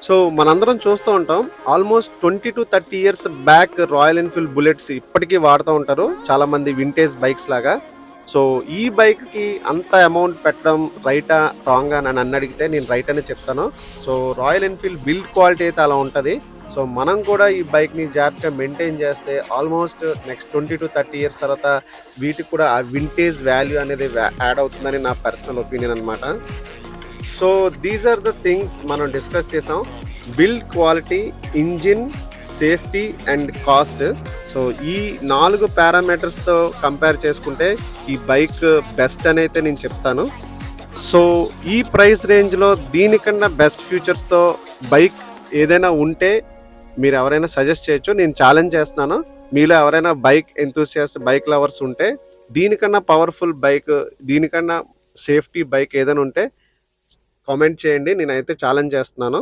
So, మనందరం చూస్తూ ఉంటాం. Almost 20-30 years back royal Enfield bullets ఇప్పటికీ వాడుతూ ఉంటారు. చాలామంది వింటేజ్ బైక్స్ లాగా. సో, ఈ బైక్‌కి అంత అమౌంట్ పెట్టడం రైటా? రాంగా? అని నన్నడిగితే నేను రైట్ అనే చెప్తాను. So, royal Enfield build quality అయితే అలా ఉంటది. సో, మనం కూడా ఈ బైక్‌ని జాగ్రత్తగా మెయింటైన్ చేస్తే ఆల్‌మోస్ట్ నెక్స్ట్ 20-30 ఇయర్స్ తర్వాత వీటికి కూడా ఆ వింటేజ్ వాల్యూ అనేది యాడ్ అవుతుందని నా పర్సనల్ ఒపీనియన్ అనమాట. So these are the things మనం డిస్కస్ చేసాం. Build quality, engine, safety and cost. So ఈ 4 పారామీటర్స్‌తో కంపేర్ చేసుకుంటే ఈ బైక్ బెస్ట్ అని అయితే నేను చెప్తాను. సో ఈ ప్రైస్ రేంజ్‌లో దీనికన్నా బెస్ట్ ఫీచర్స్‌తో బైక్ ఏదైనా ఉంటే మీరెవరైనా సజెస్ట్ చేయొచ్చు. నేను ఛాలెంజ్ చేస్తున్నాను. మీలో ఎవరైనా బైక్ ఎంతూసియాస్ట్, బైక్ లవర్స్ ఉంటే దీనికన్నా పవర్‌ఫుల్ బైక్, దీనికన్నా సేఫ్టీ బైక్ ఏదైనా ఉంటే కామెంట్ చేయండి. నేనైతే ఛాలెంజ్ చేస్తున్నాను.